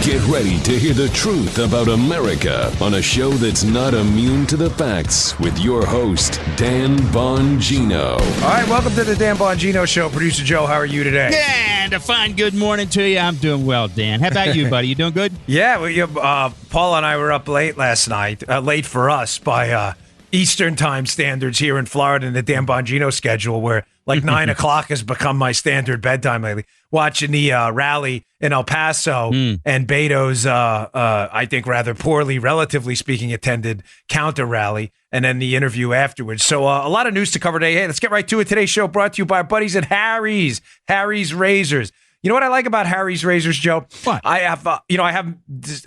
Get ready to hear the truth about America on a show that's not immune to the facts with your host, Dan Bongino. All right, welcome to the Dan Bongino Show. Producer Joe, how are you today? Yeah, and a fine good morning to you. I'm doing well, Dan. How about you, buddy? You doing good? Yeah, Paul and I were up late last night, late for us by Eastern time standards here in Florida in the Dan Bongino schedule, where like 9 o'clock has become my standard bedtime lately. Watching the rally in El Paso and Beto's, I think rather poorly, relatively speaking, attended counter rally, and then the interview afterwards. So a lot of news to cover today. Hey, let's get right to it. Today's show brought to you by our buddies at Harry's Razors. You know what I like about Harry's Razors, Joe? What? I have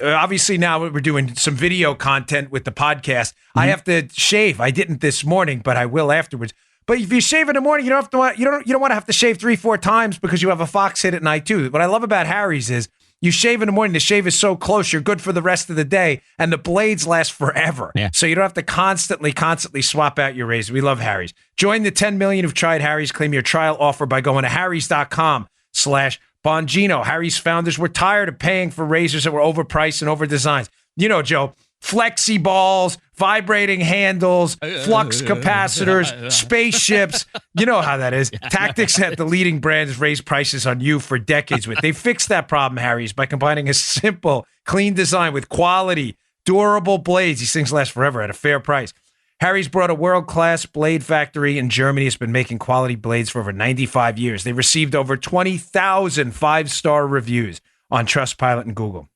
obviously now we're doing some video content with the podcast. I have to shave. I didn't this morning, but I will afterwards. But if you shave in the morning, you don't want to have to shave 3-4 times because you have a fox hit at night too. What I love about Harry's is you shave in the morning, the shave is so close, you're good for the rest of the day, and the blades last forever. Yeah. So you don't have to constantly swap out your razor. We love Harry's. Join the 10 million who've tried Harry's. Claim your trial offer by going to harrys.com/Bongino. Harry's founders were tired of paying for razors that were overpriced and overdesigned. You know, Joe, flexi balls, vibrating handles, flux capacitors, spaceships. You know how that is. Tactics that the leading brands raised prices on you for decades with. They fixed that problem, Harry's, by combining a simple, clean design with quality, durable blades. These things last forever at a fair price. Harry's brought a world-class blade factory in Germany. It's been making quality blades for over 95 years. They received over 20,000 five-star reviews on Trustpilot and Google.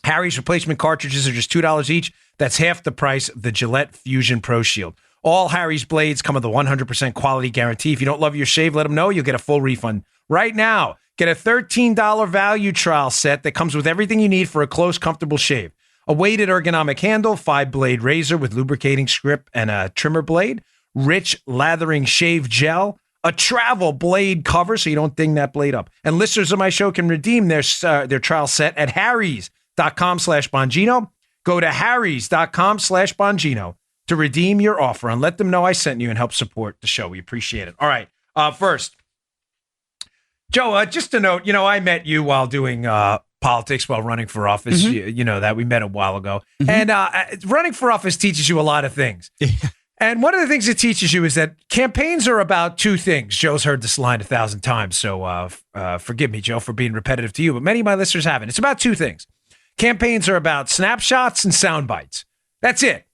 Harry's replacement cartridges are just $2 each. That's half the price of the Gillette Fusion Pro Shield. All Harry's blades come with a 100% quality guarantee. If you don't love your shave, let them know. You'll get a full refund. Right now, get a $13 value trial set that comes with everything you need for a close, comfortable shave. A weighted ergonomic handle, 5-blade razor with lubricating strip and a trimmer blade, rich lathering shave gel, a travel blade cover so you don't ding that blade up. And listeners of my show can redeem their trial set at harrys.com/Bongino. Go to harrys.com/Bongino to redeem your offer and let them know I sent you and help support the show. We appreciate it. All right. First, Joe, just a note, I met you while doing politics, while running for office. You know that. We met a while ago. And running for office teaches you a lot of things. And one of the things it teaches you is that campaigns are about two things. Joe's heard this line 1,000 times, so forgive me, Joe, for being repetitive to you, but many of my listeners haven't. It's about two things. Campaigns are about snapshots and sound bites. That's it.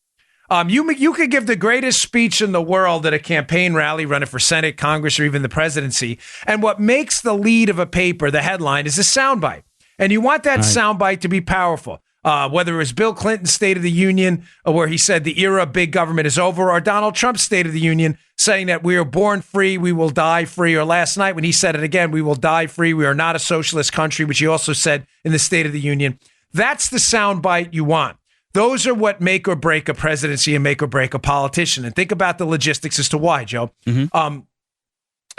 You could give the greatest speech in the world at a campaign rally, running for Senate, Congress, or even the presidency, and what makes the lead of a paper, the headline, is a sound bite. And you want that soundbite to be powerful, whether it was Bill Clinton's State of the Union, where he said the era of big government is over, or Donald Trump's State of the Union saying that we are born free, we will die free, or last night when he said it again, we will die free, we are not a socialist country, which he also said in the State of the Union. That's the soundbite you want. Those are what make or break a presidency and make or break a politician. And think about the logistics as to why, Joe.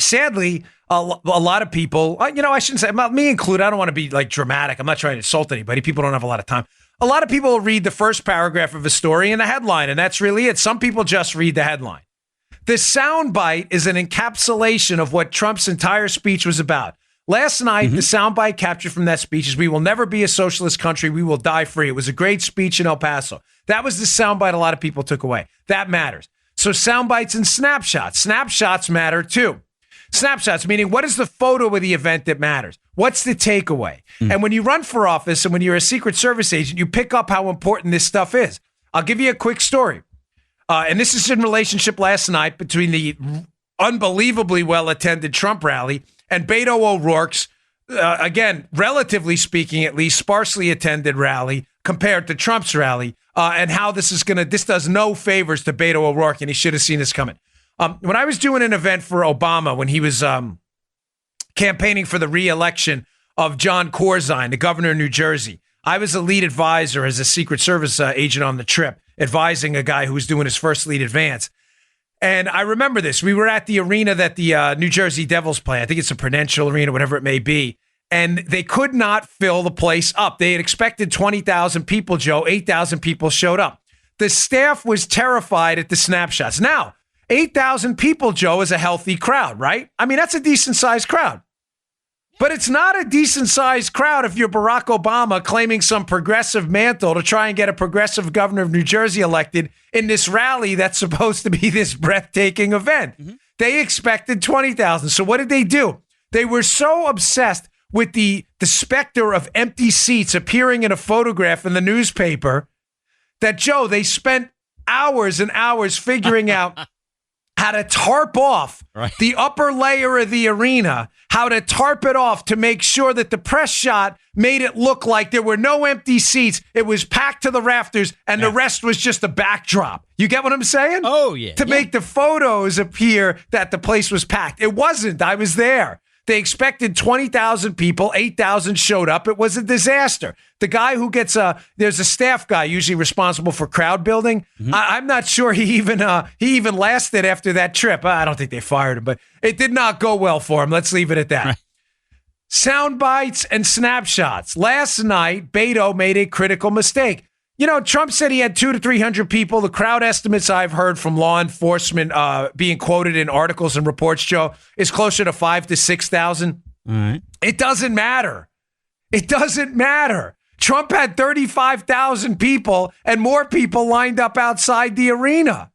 Sadly, a lot of people, I shouldn't say, me included, I don't want to be like dramatic. I'm not trying to insult anybody. People don't have a lot of time. A lot of people will read the first paragraph of a story and the headline, and that's really it. Some people just read the headline. The soundbite is an encapsulation of what Trump's entire speech was about. Last night, the soundbite captured from that speech is, we will never be a socialist country. We will die free. It was a great speech in El Paso. That was the soundbite a lot of people took away. That matters. So soundbites and snapshots. Snapshots matter too. Snapshots, meaning what is the photo of the event that matters? What's the takeaway? And when you run for office and when you're a Secret Service agent, you pick up how important this stuff is. I'll give you a quick story. And this is in relationship last night between the unbelievably well-attended Trump rally and Beto O'Rourke's, again, relatively speaking, at least sparsely attended rally compared to Trump's rally, and how this does no favors to Beto O'Rourke, and he should have seen this coming. When I was doing an event for Obama, when he was campaigning for the re-election of John Corzine, the governor of New Jersey, I was a lead advisor as a Secret Service agent on the trip, advising a guy who was doing his first lead advance. And I remember this. We were at the arena that the New Jersey Devils play. I think it's a Prudential Arena, whatever it may be. And they could not fill the place up. They had expected 20,000 people, Joe. 8,000 people showed up. The staff was terrified at the snapshots. Now, 8,000 people, Joe, is a healthy crowd, right? I mean, that's a decent-sized crowd. But it's not a decent-sized crowd if you're Barack Obama claiming some progressive mantle to try and get a progressive governor of New Jersey elected in this rally that's supposed to be this breathtaking event. Mm-hmm. They expected 20,000. So what did they do? They were so obsessed with the specter of empty seats appearing in a photograph in the newspaper that, Joe, they spent hours and hours figuring out how to tarp off the upper layer of the arena, how to tarp it off to make sure that the press shot made it look like there were no empty seats. It was packed to the rafters, and the rest was just a backdrop. You get what I'm saying? Oh, yeah. To make the photos appear that the place was packed. It wasn't. I was there. They expected 20,000 people. 8,000 showed up. It was a disaster. The guy who gets there's a staff guy usually responsible for crowd building. Mm-hmm. I'm not sure he even lasted after that trip. I don't think they fired him, but it did not go well for him. Let's leave it at that. Right. Sound bites and snapshots. Last night, Beto made a critical mistake. You know, Trump said he had 200 to 300 people. The crowd estimates I've heard from law enforcement being quoted in articles and reports, Joe, is closer to 5,000 to 6,000. All right. It doesn't matter. It doesn't matter. Trump had 35,000 people and more people lined up outside the arena.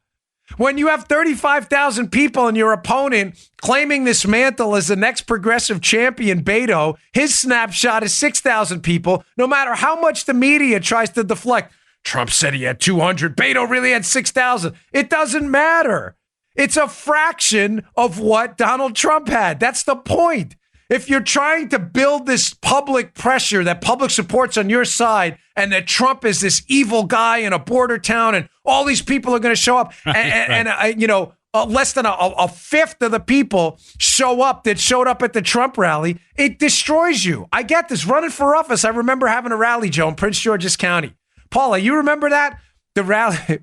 When you have 35,000 people and your opponent claiming this mantle as the next progressive champion, Beto, his snapshot is 6,000 people, no matter how much the media tries to deflect. Trump said he had 200. Beto really had 6,000. It doesn't matter. It's a fraction of what Donald Trump had. That's the point. If you're trying to build this public pressure that public support's on your side and that Trump is this evil guy in a border town and all these people are going to show up less than a fifth of the people show up that showed up at the Trump rally, it destroys you. I get this. Running for office, I remember having a rally, Joe, in Prince George's County. Paula, you remember that? The rally.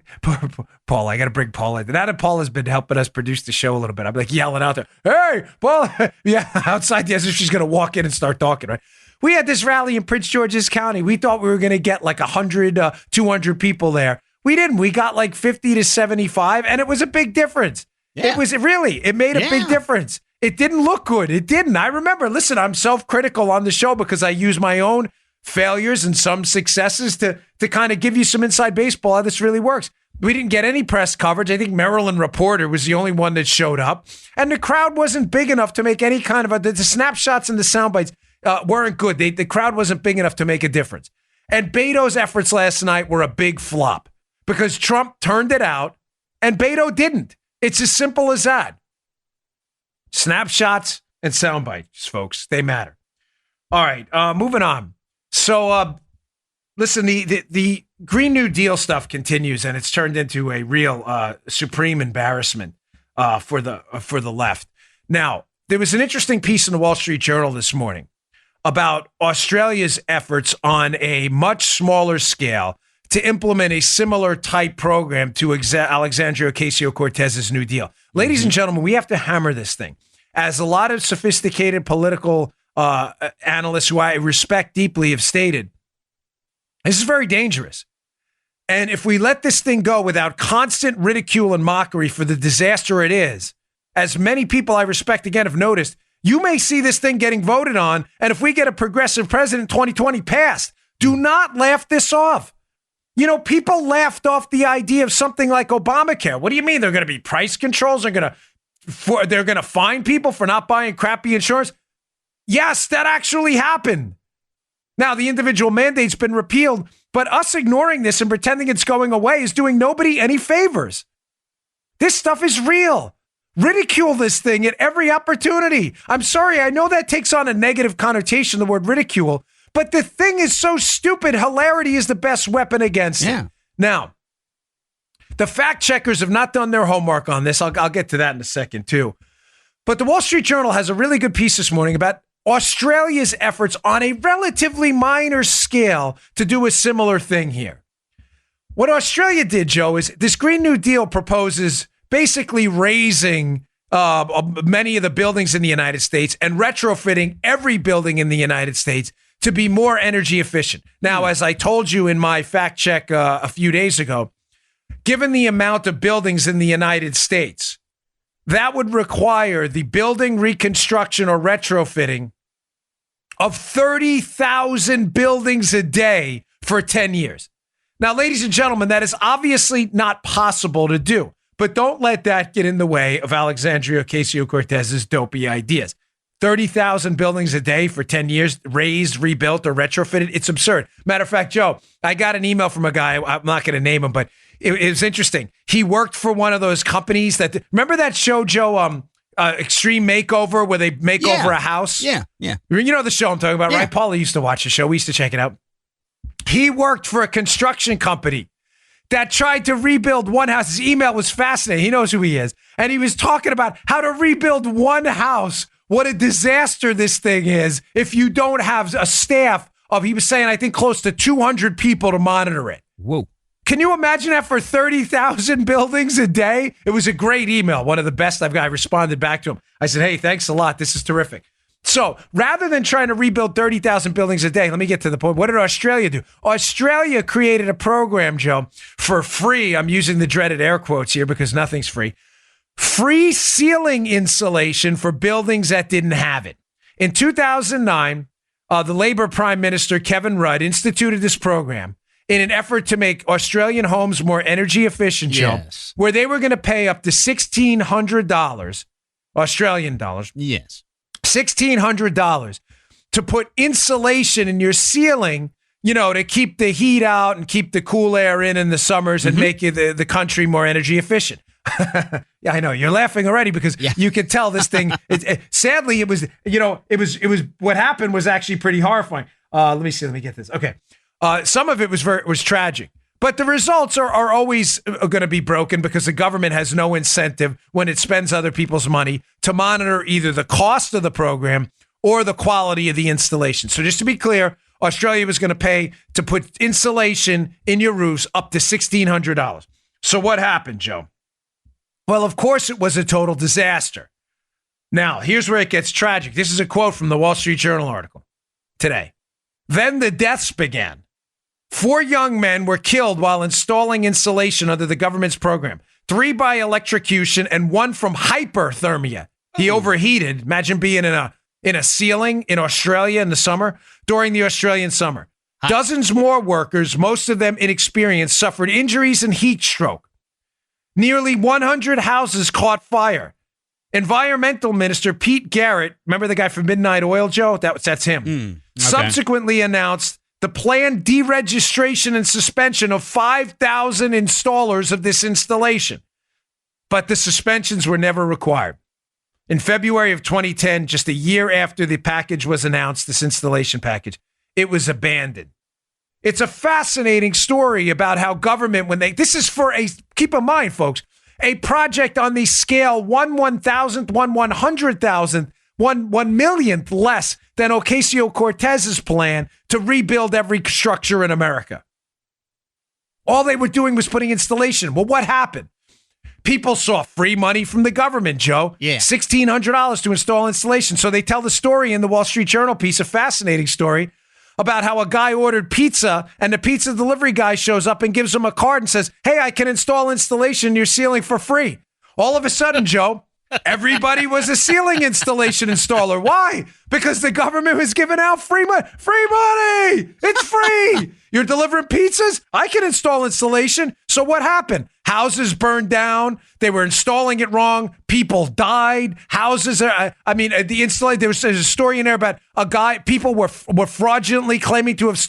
Paula, I got to bring Paula in. Now that Paula's been helping us produce the show a little bit, I'm like yelling out there, hey, Paula. Yeah, outside as if she's going to walk in and start talking, right? We had this rally in Prince George's County. We thought we were going to get like 100, 200 people there. We didn't. We got like 50 to 75, and it was a big difference. Yeah. It made a big difference. It didn't look good. It didn't. I remember, listen, I'm self-critical on the show because I use my own failures and some successes to kind of give you some inside baseball how this really works. We didn't get any press coverage. I think Maryland Reporter was the only one that showed up, and the crowd wasn't big enough to make any kind of the snapshots and the sound bites weren't good. The crowd wasn't big enough to make a difference. And Beto's efforts last night were a big flop because Trump turned it out and Beto didn't. It's as simple as that. Snapshots and sound bites, folks, they matter. All right, moving on. So, listen, the Green New Deal stuff continues, and it's turned into a real supreme embarrassment for the left. Now, there was an interesting piece in the Wall Street Journal this morning about Australia's efforts on a much smaller scale to implement a similar type program to Alexandria Ocasio-Cortez's New Deal. Ladies and gentlemen, we have to hammer this thing. As a lot of sophisticated political analysts who I respect deeply have stated, this is very dangerous. And if we let this thing go without constant ridicule and mockery for the disaster it is, as many people I respect again have noticed, you may see this thing getting voted on. And if we get a progressive president in 2020 passed, do not laugh this off. You know, people laughed off the idea of something like Obamacare. What do you mean? They're going to be price controls? They're going to fine people for not buying crappy insurance? Yes, that actually happened. Now, the individual mandate's been repealed, but us ignoring this and pretending it's going away is doing nobody any favors. This stuff is real. Ridicule this thing at every opportunity. I'm sorry, I know that takes on a negative connotation, the word ridicule, but the thing is so stupid, hilarity is the best weapon against it. Now, the fact checkers have not done their homework on this. I'll get to that in a second, too. But the Wall Street Journal has a really good piece this morning about Australia's efforts on a relatively minor scale to do a similar thing here. What Australia did, Joe, is this Green New Deal proposes basically raising many of the buildings in the United States and retrofitting every building in the United States to be more energy efficient. Now, as I told you in my fact check a few days ago, given the amount of buildings in the United States, that would require the building reconstruction or retrofitting of 30,000 buildings a day for 10 years. Now, ladies and gentlemen, that is obviously not possible to do, but don't let that get in the way of Alexandria Ocasio-Cortez's dopey ideas. 30,000 buildings a day for 10 years, raised, rebuilt, or retrofitted. It's absurd. Matter of fact, Joe, I got an email from a guy. I'm not going to name him, but it was interesting. He worked for one of those companies that, remember that show, Joe, Extreme Makeover, where they make over a house? Yeah. You know the show I'm talking about, right? Paulie used to watch the show. We used to check it out. He worked for a construction company that tried to rebuild one house. His email was fascinating. He knows who he is. And he was talking about how to rebuild one house. What a disaster this thing is if you don't have a staff of, he was saying, I think close to 200 people to monitor it. Whoa. Can you imagine that for 30,000 buildings a day? It was a great email. One of the best I've got. I responded back to him. I said, hey, thanks a lot. This is terrific. So rather than trying to rebuild 30,000 buildings a day, let me get to the point. What did Australia do? Australia created a program, Joe, for free. I'm using the dreaded air quotes here because nothing's free. Free ceiling insulation for buildings that didn't have it. In 2009, the Labour Prime Minister, Kevin Rudd, instituted this program in an effort to make Australian homes more energy efficient, Joe, where they were going to pay up to $1,600, Australian dollars. Yes. $1,600 to put insulation in your ceiling, you know, to keep the heat out and keep the cool air in the summers and make the country more energy efficient. Yeah, I know you're laughing already because you could tell this thing. Sadly, it was what happened was actually pretty horrifying. Let me see. Let me get this. Okay. Some of it was tragic, but the results are always going to be broken because the government has no incentive when it spends other people's money to monitor either the cost of the program or the quality of the installation. So just to be clear, Australia was going to pay to put insulation in your roofs up to $1,600. So what happened, Joe? Well, of course, it was a total disaster. Now, here's where it gets tragic. This is a quote from the Wall Street Journal article today. Then the deaths began. 4 young men were killed while installing insulation under the government's program. 3 by electrocution and 1 from hyperthermia. He overheated. Imagine being in a ceiling in Australia in the summer, during the Australian summer. Dozens more workers, most of them inexperienced, suffered injuries and heat stroke. Nearly 100 houses caught fire. Environmental Minister Pete Garrett, remember the guy from Midnight Oil, Joe? That's him. Okay. Subsequently announced the planned deregistration and suspension of 5,000 installers of this installation. But the suspensions were never required. In February of 2010, just a year after the package was announced, this installation package, it was abandoned. It's a fascinating story about how government, this is for keep in mind, folks, a project on the scale 1/1,000th, 1/100,000th, 1/1,000,000th less than Ocasio-Cortez's plan to rebuild every structure in America. All they were doing was putting installation. Well, what happened? People saw free money from the government, Joe. Yeah. $1,600 to install installation. So they tell the story in the Wall Street Journal piece, a fascinating story, about how a guy ordered pizza and the pizza delivery guy shows up and gives him a card and says, hey, I can install insulation in your ceiling for free. All of a sudden, Joe, everybody was a ceiling installation installer. Why? Because the government was giving out free money. Free money! It's free! You're delivering pizzas? I can install installation. So what happened? Houses burned down. They were installing it wrong. People died. Houses there's a story in there about a guy, people were fraudulently claiming to have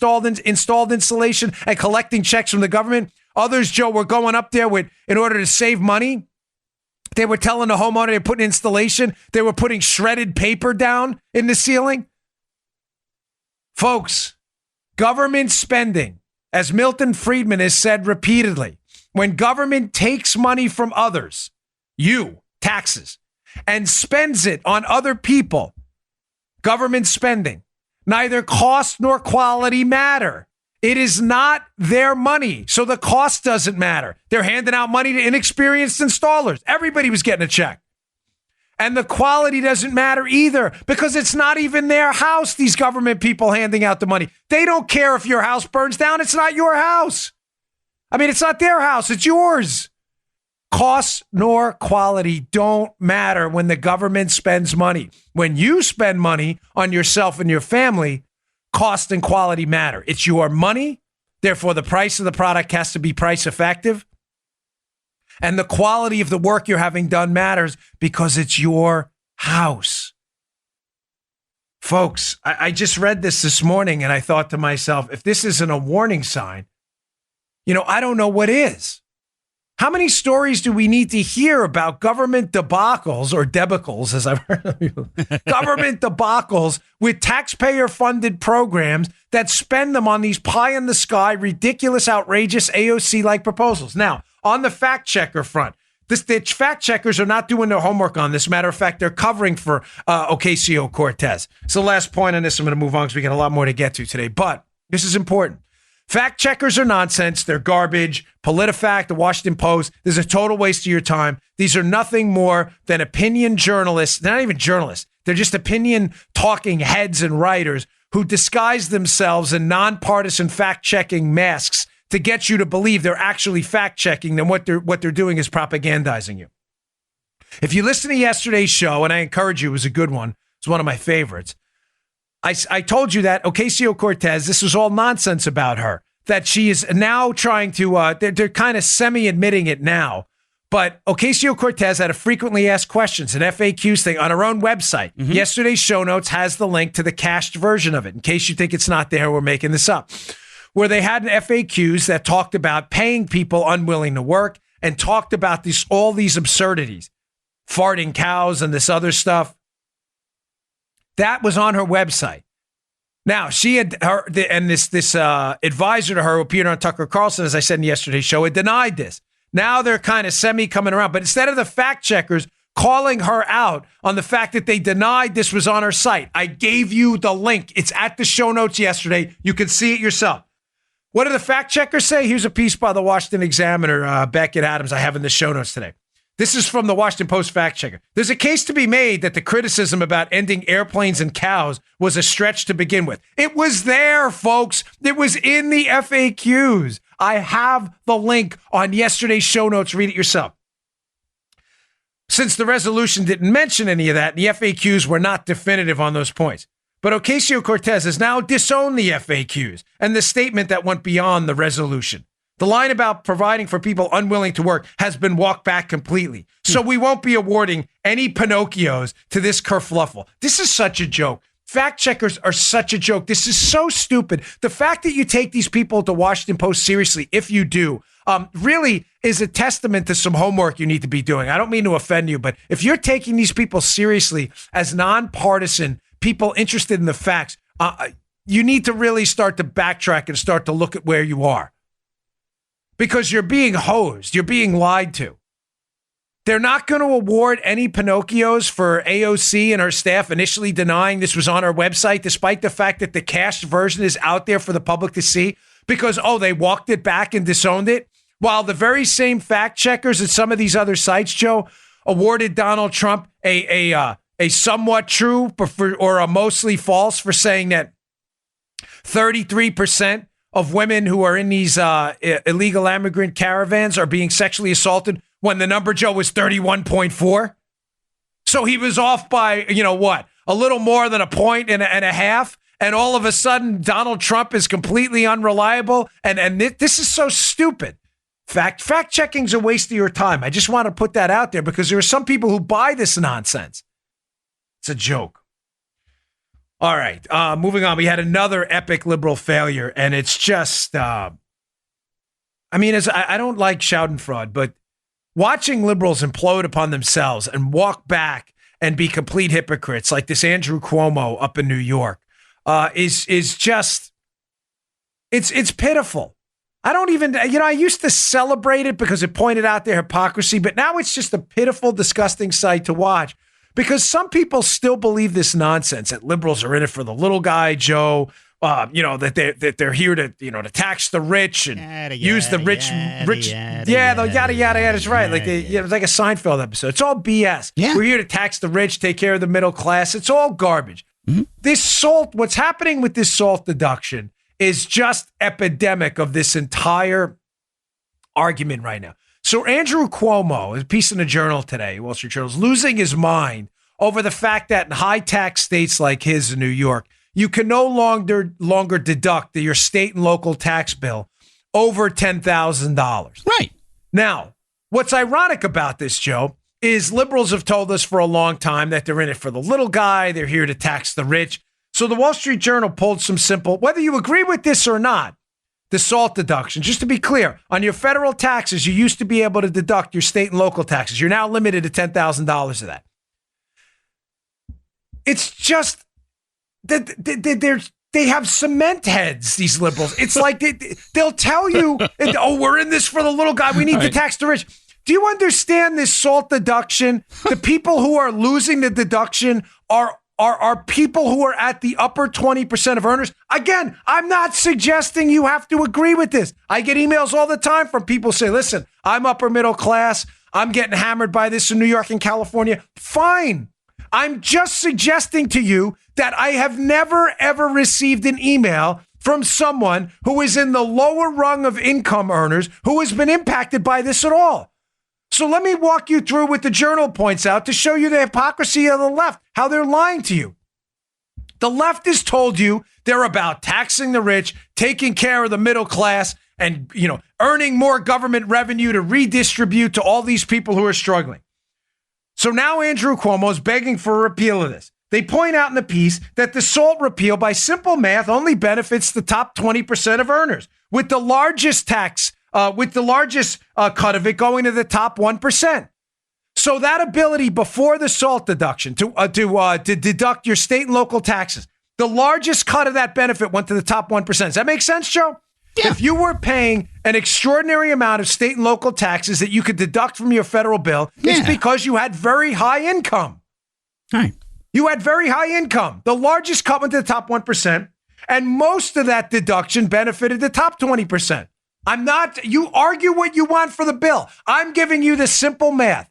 installed insulation and collecting checks from the government. Others, Joe, were going up there in order to save money. They were telling the homeowner they put installation. They were putting shredded paper down in the ceiling. Folks, government spending, as Milton Friedman has said repeatedly, when government takes money from others, taxes, and spends it on other people, government spending, neither cost nor quality matter. It is not their money, so the cost doesn't matter. They're handing out money to inexperienced installers. Everybody was getting a check. And the quality doesn't matter either because it's not even their house, these government people handing out the money. They don't care if your house burns down. It's not your house. I mean, it's not their house. It's yours. Cost nor quality don't matter when the government spends money. When you spend money on yourself and your family, cost and quality matter. It's your money. Therefore, the price of the product has to be price effective. And the quality of the work you're having done matters because it's your house. Folks, I just read this morning and I thought to myself, if this isn't a warning sign, I don't know what is. How many stories do we need to hear about government debacles or debacles, as I've heard of you, government debacles with taxpayer-funded programs that spend them on these pie-in-the-sky, ridiculous, outrageous AOC-like proposals? Now, on the fact-checker front, the fact-checkers are not doing their homework on this. Matter of fact, they're covering for Ocasio-Cortez. So the last point on this, I'm going to move on because we got a lot more to get to today. But this is important. Fact checkers are nonsense. They're garbage. PolitiFact, the Washington Post, there's a total waste of your time. These are nothing more than opinion journalists. They're not even journalists. They're just opinion talking heads and writers who disguise themselves in nonpartisan fact checking masks to get you to believe they're actually fact checking. Then what they're doing is propagandizing you. If you listen to yesterday's show, and I encourage you, it was a good one. It's one of my favorites. I told you that Ocasio-Cortez, this was all nonsense about her, that she is now trying to, they're kind of semi-admitting it now, but Ocasio-Cortez had a frequently asked questions, an FAQs thing on her own website. Mm-hmm. Yesterday's show notes has the link to the cached version of it. In case you think it's not there, we're making this up. Where they had an FAQs that talked about paying people unwilling to work and talked about all these absurdities, farting cows and this other stuff. That was on her website. Now, she had this advisor to her who appeared on Tucker Carlson, as I said in yesterday's show, had denied this. Now they're kind of coming around. But instead of the fact checkers calling her out on the fact that they denied this was on her site, I gave you the link. It's at the show notes yesterday. You can see it yourself. What do the fact checkers say? Here's a piece by the Washington Examiner, Beckett Adams, I have in the show notes today. This is from the Washington Post fact checker. There's a case to be made that the criticism about ending airplanes and cows was a stretch to begin with. It was there, folks. It was in the FAQs. I have the link on yesterday's show notes. Read it yourself. Since the resolution didn't mention any of that, the FAQs were not definitive on those points. But Ocasio-Cortez has now disowned the FAQs and the statement that went beyond the resolution. The line about providing for people unwilling to work has been walked back completely. So we won't be awarding any Pinocchios to this kerfluffle. This is such a joke. Fact checkers are such a joke. This is so stupid. The fact that you take these people at the Washington Post seriously, if you do, really is a testament to some homework you need to be doing. I don't mean to offend you, but if you're taking these people seriously as nonpartisan people interested in the facts, you need to really start to backtrack and start to look at where you are. Because you're being hosed. You're being lied to. They're not going to award any Pinocchios for AOC and her staff initially denying this was on her website, despite the fact that the cached version is out there for the public to see, because, they walked it back and disowned it. While the very same fact checkers at some of these other sites, Joe, awarded Donald Trump a somewhat true or a mostly false for saying that 33% of women who are in these illegal immigrant caravans are being sexually assaulted when the number, Joe, was 31.4. So he was off by, a little more than a point and a half. And all of a sudden, Donald Trump is completely unreliable. And this is so stupid. Fact checking's a waste of your time. I just want to put that out there because there are some people who buy this nonsense. It's a joke. All right, moving on. We had another epic liberal failure, and it's just, I don't like Schadenfreude, but watching liberals implode upon themselves and walk back and be complete hypocrites like this Andrew Cuomo up in New York is just, it's pitiful. I don't even, I used to celebrate it because it pointed out their hypocrisy, but now it's just a pitiful, disgusting sight to watch. Because some people still believe this nonsense that liberals are in it for the little guy, Joe. That they're here to to tax the rich and use the rich. Yada yada. That's right. It's like a Seinfeld episode. It's all BS. Yeah. We're here to tax the rich, take care of the middle class. It's all garbage. Mm-hmm. This SALT, what's happening with this SALT deduction is just epidemic of this entire argument right now. So Andrew Cuomo, a piece in the Journal today, Wall Street Journal, is losing his mind over the fact that in high-tax states like his in New York, you can no longer deduct your state and local tax bill over $10,000. Right. Now, what's ironic about this, Joe, is liberals have told us for a long time that they're in it for the little guy. They're here to tax the rich. So the Wall Street Journal pulled some simple, whether you agree with this or not, the SALT deduction. Just to be clear, on your federal taxes, you used to be able to deduct your state and local taxes. You're now limited to $10,000 of that. It's just that they have cement heads, these liberals. It's like they'll tell you, oh, we're in this for the little guy. We need to tax the rich. Do you understand this SALT deduction? The people who are losing the deduction are people who are at the upper 20% of earners. Again, I'm not suggesting you have to agree with this. I get emails all the time from people who say, listen, I'm upper middle class. I'm getting hammered by this in New York and California. Fine. I'm just suggesting to you that I have never, ever received an email from someone who is in the lower rung of income earners who has been impacted by this at all. So let me walk you through what the Journal points out to show you the hypocrisy of the left, how they're lying to you. The left has told you they're about taxing the rich, taking care of the middle class, and, earning more government revenue to redistribute to all these people who are struggling. So now Andrew Cuomo is begging for a repeal of this. They point out in the piece that the SALT repeal, by simple math, only benefits the top 20% of earners, with the largest cut of it going to the top 1%. So that ability before the SALT deduction to deduct your state and local taxes, the largest cut of that benefit went to the top 1%. Does that make sense, Joe? Yeah. If you were paying an extraordinary amount of state and local taxes that you could deduct from your federal bill, it's because you had very high income. Right. You had very high income. The largest cut went to the top 1%, and most of that deduction benefited the top 20%. You argue what you want for the bill. I'm giving you the simple math.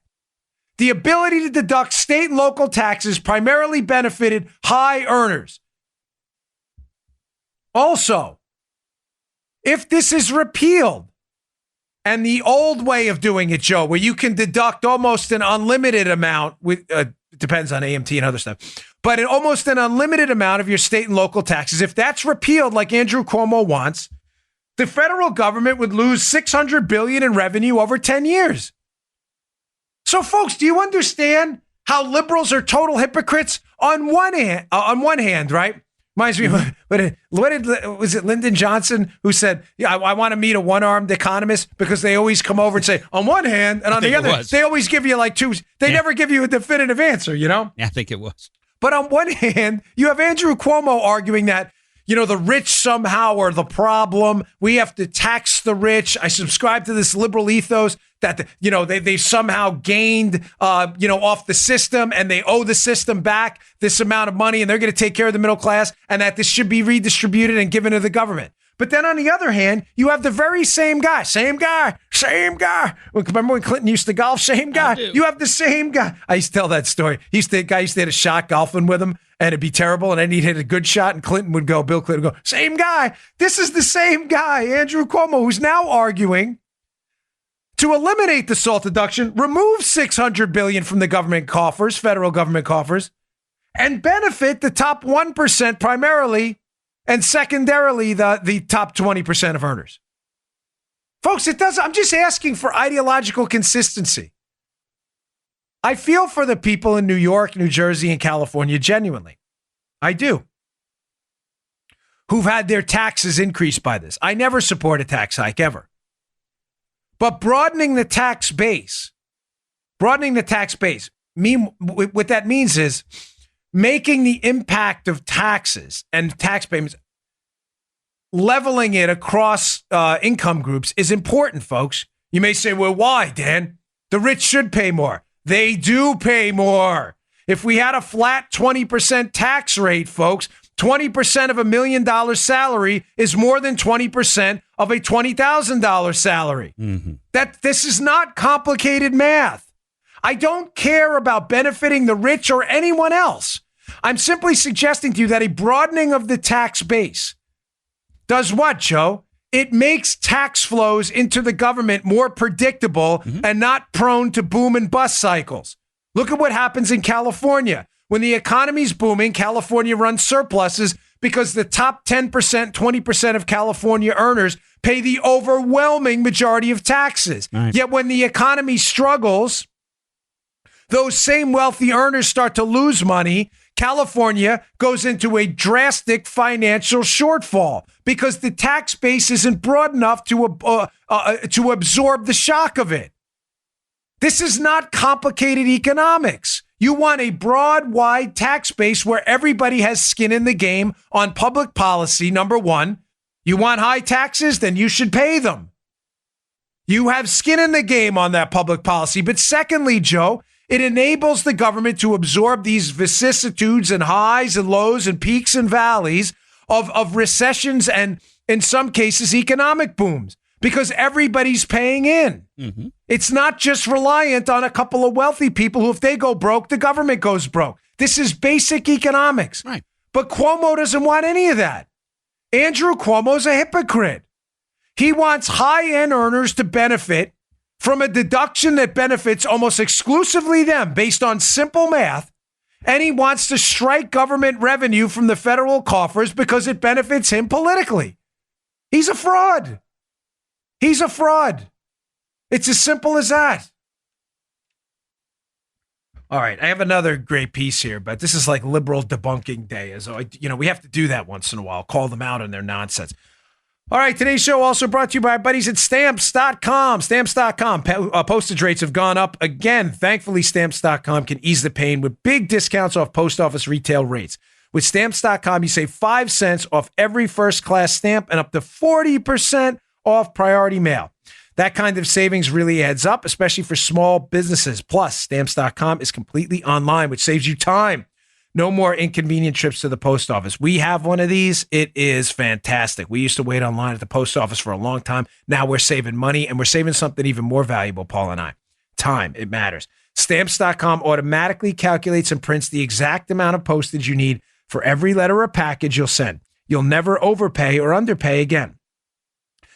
The ability to deduct state and local taxes primarily benefited high earners. Also, if this is repealed, and the old way of doing it, Joe, where you can deduct almost an unlimited amount, it depends on AMT and other stuff, but almost an unlimited amount of your state and local taxes, if that's repealed like Andrew Cuomo wants, the federal government would lose $600 billion in revenue over 10 years. So, folks, do you understand how liberals are total hypocrites? On one hand, right? Reminds me, was it Lyndon Johnson who said, I want to meet a one-armed economist because they always come over and say, on one hand, and on the other, they always give you like two. They never give you a definitive answer, Yeah, I think it was. But on one hand, you have Andrew Cuomo arguing that, the rich somehow are the problem. We have to tax the rich. I subscribe to this liberal ethos that, they somehow gained, off the system and they owe the system back this amount of money and they're going to take care of the middle class and that this should be redistributed and given to the government. But then on the other hand, you have the very same guy. Remember when Clinton used to golf? Same guy. You have the same guy. I used to tell that story. The guy used to hit a shot golfing with him and it'd be terrible. And then he'd hit a good shot and Bill Clinton would go, same guy. This is the same guy, Andrew Cuomo, who's now arguing to eliminate the SALT deduction, remove $600 billion from the government coffers, federal government coffers, and benefit the top 1% primarily, and secondarily, the top 20% of earners. Folks, I'm just asking for ideological consistency. I feel for the people in New York, New Jersey, and California, genuinely. I do. Who've had their taxes increased by this. I never support a tax hike, ever. But broadening the tax base, what that means is making the impact of taxes and tax payments, leveling it across income groups is important, folks. You may say, well, why, Dan? The rich should pay more. They do pay more. If we had a flat 20% tax rate, folks, 20% of $1 million salary is more than 20% of a $20,000 salary. Mm-hmm. This is not complicated math. I don't care about benefiting the rich or anyone else. I'm simply suggesting to you that a broadening of the tax base does what, Joe? It makes tax flows into the government more predictable and not prone to boom and bust cycles. Look at what happens in California. When the economy's booming, California runs surpluses because the top 10%, 20% of California earners pay the overwhelming majority of taxes. Right. Yet when the economy struggles, those same wealthy earners start to lose money. California goes into a drastic financial shortfall because the tax base isn't broad enough to absorb the shock of it. This is not complicated economics. You want a broad, wide tax base where everybody has skin in the game on public policy, number one. You want high taxes? Then you should pay them. You have skin in the game on that public policy. But secondly, Joe, it enables the government to absorb these vicissitudes and highs and lows and peaks and valleys of recessions and, in some cases, economic booms because everybody's paying in. Mm-hmm. It's not just reliant on a couple of wealthy people who, if they go broke, the government goes broke. This is basic economics. Right. But Cuomo doesn't want any of that. Andrew Cuomo's a hypocrite. He wants high-end earners to benefit from a deduction that benefits almost exclusively them based on simple math, and he wants to strike government revenue from the federal coffers because it benefits him politically. He's a fraud. He's a fraud. It's as simple as that. All right, I have another great piece here, but this is like liberal debunking day. As we have to do that once in a while, call them out on their nonsense. All right, today's show also brought to you by our buddies at Stamps.com. Stamps.com. Postage rates have gone up again. Thankfully, Stamps.com can ease the pain with big discounts off post office retail rates. With Stamps.com, you save 5 cents off every first-class stamp and up to 40% off priority mail. That kind of savings really adds up, especially for small businesses. Plus, Stamps.com is completely online, which saves you time. No more inconvenient trips to the post office. We have one of these. It is fantastic. We used to wait online at the post office for a long time. Now we're saving money, and we're saving something even more valuable, Paul and I. Time. It matters. Stamps.com automatically calculates and prints the exact amount of postage you need for every letter or package you'll send. You'll never overpay or underpay again.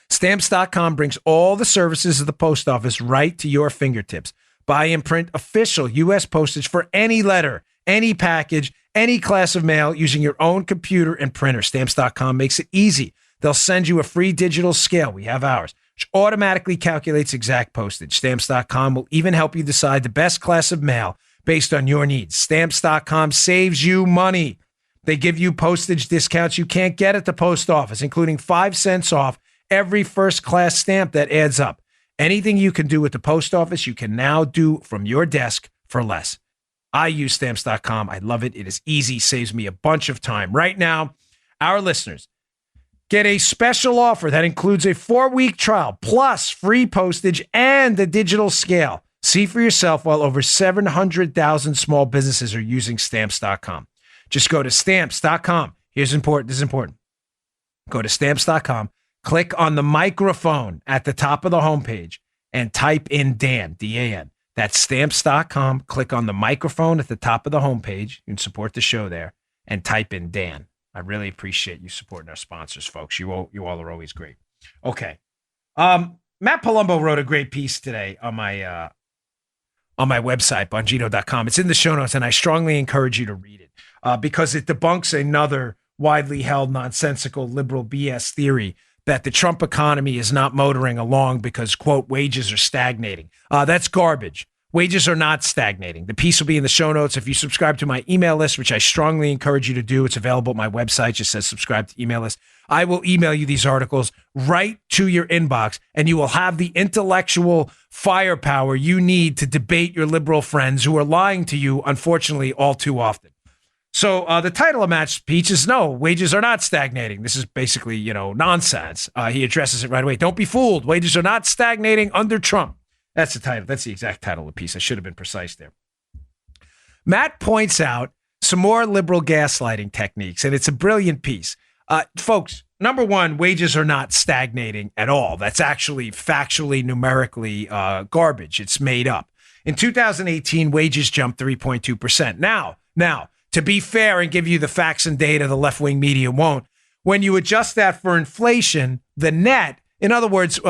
Stamps.com brings all the services of the post office right to your fingertips. Buy and print official U.S. postage for any letter, any package, any class of mail using your own computer and printer. Stamps.com makes it easy. They'll send you a free digital scale. We have ours, which automatically calculates exact postage. Stamps.com will even help you decide the best class of mail based on your needs. Stamps.com saves you money. They give you postage discounts you can't get at the post office, including 5 cents off every first-class stamp. That adds up. Anything you can do at the post office, you can now do from your desk for less. I use Stamps.com. I love it. It is easy, saves me a bunch of time. Right now, our listeners get a special offer that includes a 4-week trial, plus free postage and the digital scale. See for yourself while over 700,000 small businesses are using Stamps.com. Just go to Stamps.com. This is important. Go to Stamps.com. Click on the microphone at the top of the homepage and type in Dan, D-A-N. That's Stamps.com. Click on the microphone at the top of the homepage. You can support the show there and type in Dan. I really appreciate you supporting our sponsors, folks. You all are always great. Okay. Matt Palumbo wrote a great piece today on my website, Bongino.com. It's in the show notes, and I strongly encourage you to read it because it debunks another widely held nonsensical liberal BS theory that the Trump economy is not motoring along because, quote, wages are stagnating. That's garbage. Wages are not stagnating. The piece will be in the show notes. If you subscribe to my email list, which I strongly encourage you to do, it's available at my website. Just says subscribe to email list. I will email you these articles right to your inbox, and you will have the intellectual firepower you need to debate your liberal friends who are lying to you, unfortunately, all too often. So the title of Matt's speech is No, Wages Are Not Stagnating. This is basically, nonsense. He addresses it right away. Don't be fooled. Wages are not stagnating under Trump. That's the title. That's the exact title of the piece. I should have been precise there. Matt points out some more liberal gaslighting techniques, and it's a brilliant piece. Folks, number one, wages are not stagnating at all. That's actually factually, numerically garbage. It's made up. In 2018, wages jumped 3.2%. Now, to be fair and give you the facts and data the left-wing media won't, when you adjust that for inflation, the net, in other words,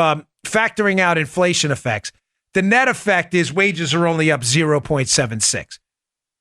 factoring out inflation effects, the net effect is wages are only up 0.76.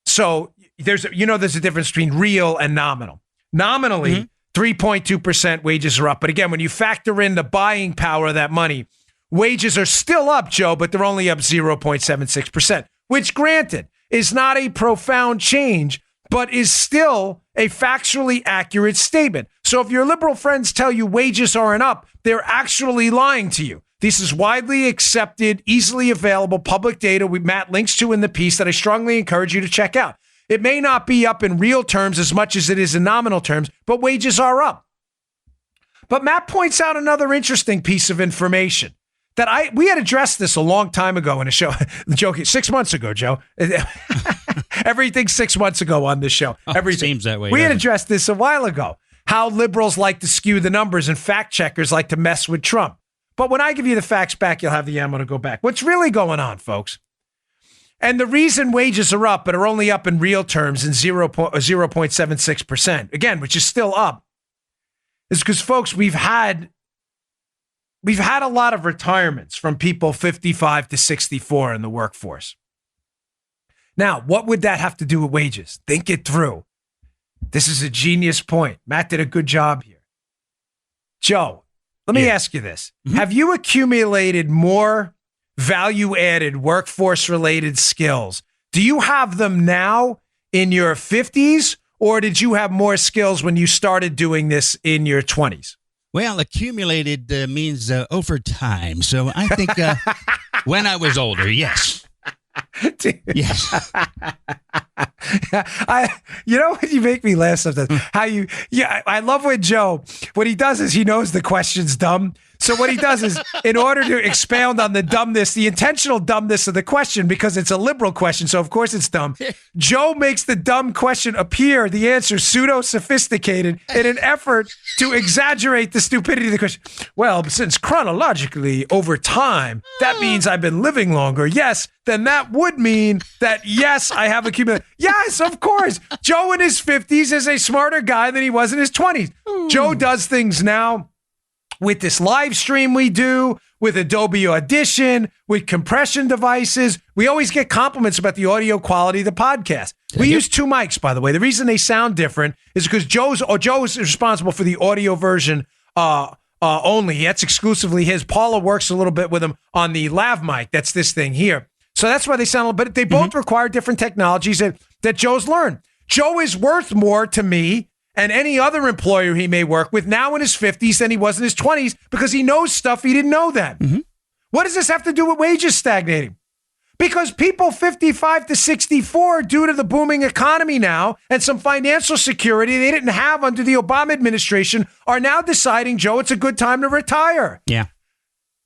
So there's a difference between real and nominal. Nominally, 3.2% wages are up. But again, when you factor in the buying power of that money, wages are still up, Joe, but they're only up 0.76%, which granted is not a profound change, but is still a factually accurate statement. So if your liberal friends tell you wages aren't up, they're actually lying to you. This is widely accepted, easily available public data Matt links to in the piece that I strongly encourage you to check out. It may not be up in real terms as much as it is in nominal terms, but wages are up. But Matt points out another interesting piece of information that we had addressed this a long time ago in a show. Joking, 6 months ago, Joe. Everything 6 months ago on this show. Everything seems that way. We had addressed this a while ago. How liberals like to skew the numbers and fact checkers like to mess with Trump. But when I give you the facts back, you'll have the ammo to go back. What's really going on, folks? And the reason wages are up, but are only up in real terms in 0.76%, again, which is still up, is because, folks, we've had a lot of retirements from people 55 to 64 in the workforce. Now, what would that have to do with wages? Think it through. This is a genius point. Matt did a good job here. Joe, let me ask you this. Have you accumulated more value-added workforce-related skills? Do you have them now in your 50s, or did you have more skills when you started doing this in your 20s? Well, accumulated means over time. So I think when I was older, yes. Yes. You know what you make me laugh sometimes? I love when Joe, what he does is he knows the question's dumb. So what he does is, in order to expound on the dumbness, the intentional dumbness of the question, because it's a liberal question, so of course it's dumb, Joe makes the dumb question appear, the answer pseudo-sophisticated, in an effort to exaggerate the stupidity of the question. Well, since chronologically, over time, that means I've been living longer. Yes, then that would mean that, yes, I have accumulated. Yes, of course. Joe in his 50s is a smarter guy than he was in his 20s. Joe does things now with this live stream we do, with Adobe Audition, with compression devices. We always get compliments about the audio quality of the podcast. We use two mics, by the way. The reason they sound different is because Joe's responsible for the audio version only. That's exclusively his. Paula works a little bit with him on the lav mic. That's this thing here. So that's why they sound a little bit. They both require different technologies that Joe's learned. Joe is worth more to me and any other employer he may work with now in his 50s than he was in his 20s, because he knows stuff he didn't know then. What does this have to do with wages stagnating? Because people 55 to 64, due to the booming economy now and some financial security they didn't have under the Obama administration, are now deciding, Joe, it's a good time to retire. Yeah.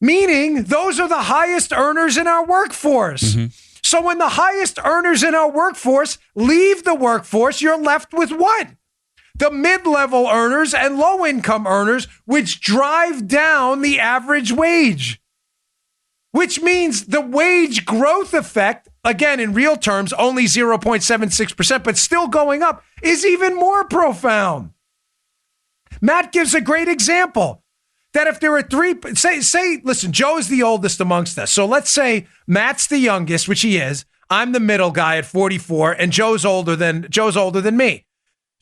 Meaning those are the highest earners in our workforce. So when the highest earners in our workforce leave the workforce, you're left with what? The mid-level earners and low-income earners, which drive down the average wage, which means the wage growth effect, again, in real terms, only 0.76%, but still going up, is even more profound. Matt gives a great example that if there are listen, Joe is the oldest amongst us. So let's say Matt's the youngest, which he is. I'm the middle guy at 44, and Joe's older than me.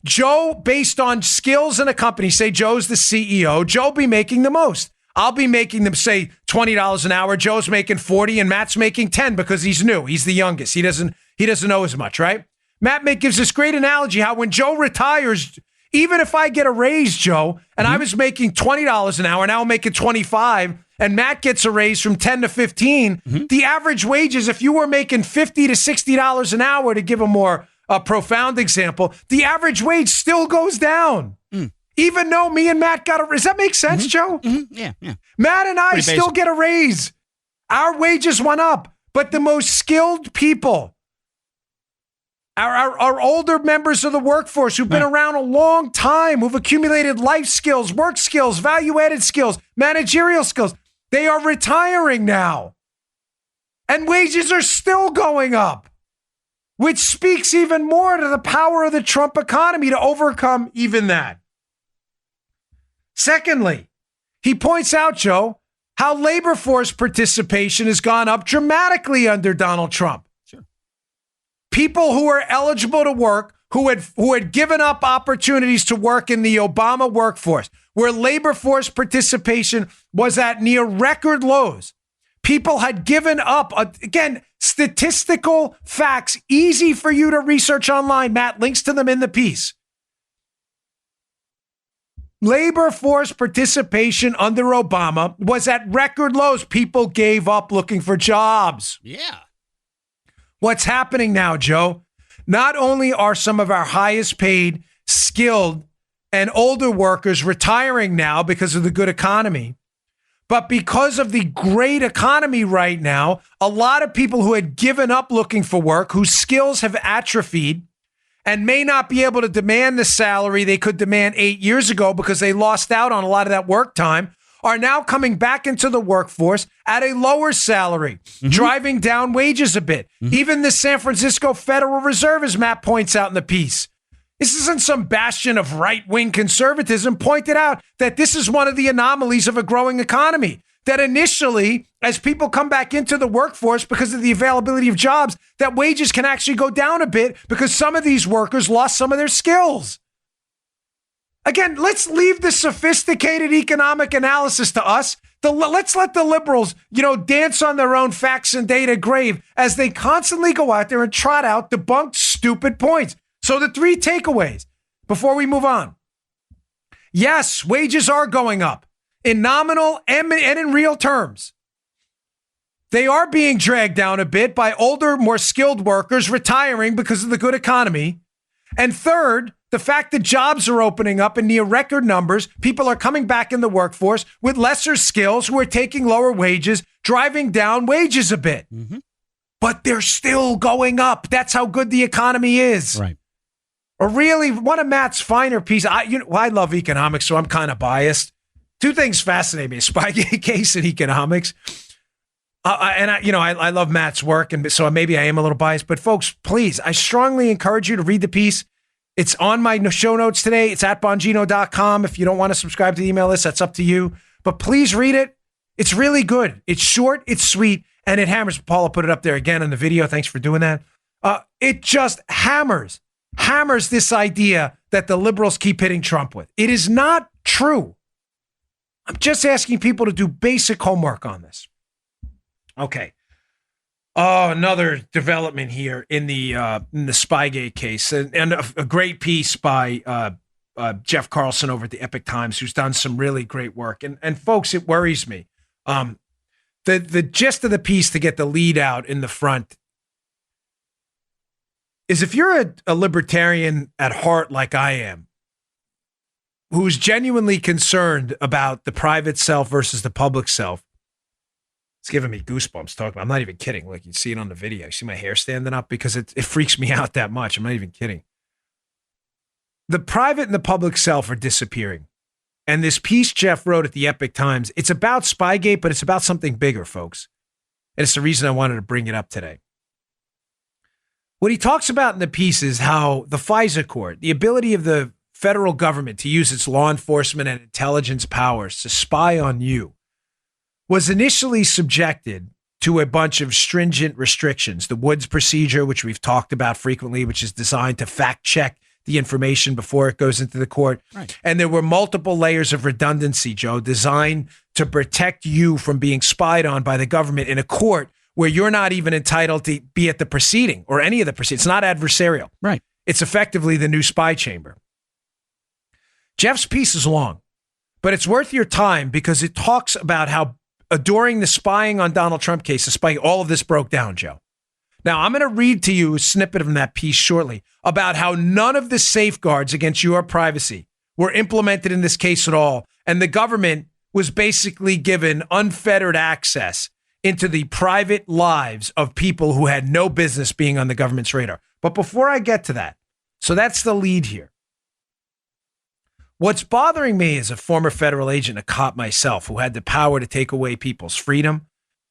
Joe, based on skills in a company, say Joe's the CEO, Joe be making the most. I'll be making them, say, $20 an hour. Joe's making 40 and Matt's making 10 because he's new. He's the youngest. He doesn't know as much, right? Matt gives this great analogy how when Joe retires, even if I get a raise, Joe, and I was making $20 an hour, now I'm making 25, and Matt gets a raise from 10 to 15, the average wages, if you were making $50 to $60 an hour, to give a more profound example, the average wage still goes down. Even though me and Matt got a raise. Does that make sense, Joe? Yeah. Matt and I still get a raise. Our wages went up, but the most skilled people, our older members of the workforce who've been around a long time, who've accumulated life skills, work skills, value-added skills, managerial skills, they are retiring now. And wages are still going up, which speaks even more to the power of the Trump economy to overcome even that. Secondly, he points out, Joe, how labor force participation has gone up dramatically under Donald Trump. Sure. People who are eligible to work, who had given up opportunities to work in the Obama workforce, where labor force participation was at near record lows. People had given up. Again, statistical facts, easy for you to research online. Matt, links to them in the piece. Labor force participation under Obama was at record lows. People gave up looking for jobs. Yeah. What's happening now, Joe? Not only are some of our highest paid, skilled, and older workers retiring now because of the good economy, but because of the great economy right now, a lot of people who had given up looking for work, whose skills have atrophied, and may not be able to demand the salary they could demand 8 years ago because they lost out on a lot of that work time, are now coming back into the workforce at a lower salary, driving down wages a bit. Even the San Francisco Federal Reserve, as Matt points out in the piece, this isn't some bastion of right-wing conservatism, pointed out that this is one of the anomalies of a growing economy. That initially, as people come back into the workforce because of the availability of jobs, that wages can actually go down a bit because some of these workers lost some of their skills. Again, let's leave the sophisticated economic analysis to us. Let's let the liberals, dance on their own facts and data grave as they constantly go out there and trot out debunked stupid points. So the 3 takeaways before we move on. Yes, wages are going up in nominal and in real terms. They are being dragged down a bit by older, more skilled workers retiring because of the good economy. And third, the fact that jobs are opening up in near record numbers. People are coming back in the workforce with lesser skills who are taking lower wages, driving down wages a bit. But they're still going up. That's how good the economy is. Right. Or really, one of Matt's finer pieces. I love economics, so I'm kind of biased. 2 things fascinate me: Spygate case and economics. I love Matt's work, and so maybe I am a little biased. But folks, please, I strongly encourage you to read the piece. It's on my show notes today. It's at Bongino.com. If you don't want to subscribe to the email list, that's up to you. But please read it. It's really good. It's short, it's sweet, and it hammers. Paula put it up there again on the video. Thanks for doing that. It just hammers this idea that the liberals keep hitting Trump with. It is not true. I'm just asking people to do basic homework on this. Okay. Oh, another development here in the Spygate case, and a great piece by Jeff Carlson over at the Epic Times, who's done some really great work. And folks, it worries me. The gist of the piece, to get the lead out in the front, is if you're a libertarian at heart like I am, who's genuinely concerned about the private self versus the public self, it's giving me goosebumps talking about. I'm not even kidding. Like, you see it on the video. You see my hair standing up because it freaks me out that much. I'm not even kidding. The private and the public self are disappearing. And this piece Jeff wrote at the Epic Times, it's about Spygate, but it's about something bigger, folks. And it's the reason I wanted to bring it up today. What he talks about in the piece is how the FISA court, the ability of the federal government to use its law enforcement and intelligence powers to spy on you, was initially subjected to a bunch of stringent restrictions. The Woods procedure, which we've talked about frequently, which is designed to fact check the information before it goes into the court. Right. And there were multiple layers of redundancy, Joe, designed to protect you from being spied on by the government in a court where you're not even entitled to be at the proceeding or any of the proceedings. It's not adversarial. Right. It's effectively the new spy chamber. Jeff's piece is long, but it's worth your time because it talks about how during the spying on Donald Trump case, despite all of this broke down, Joe. Now, I'm going to read to you a snippet from that piece shortly about how none of the safeguards against your privacy were implemented in this case at all. And the government was basically given unfettered access into the private lives of people who had no business being on the government's radar. But before I get to that, so that's the lead here. What's bothering me as a former federal agent, a cop myself, who had the power to take away people's freedom,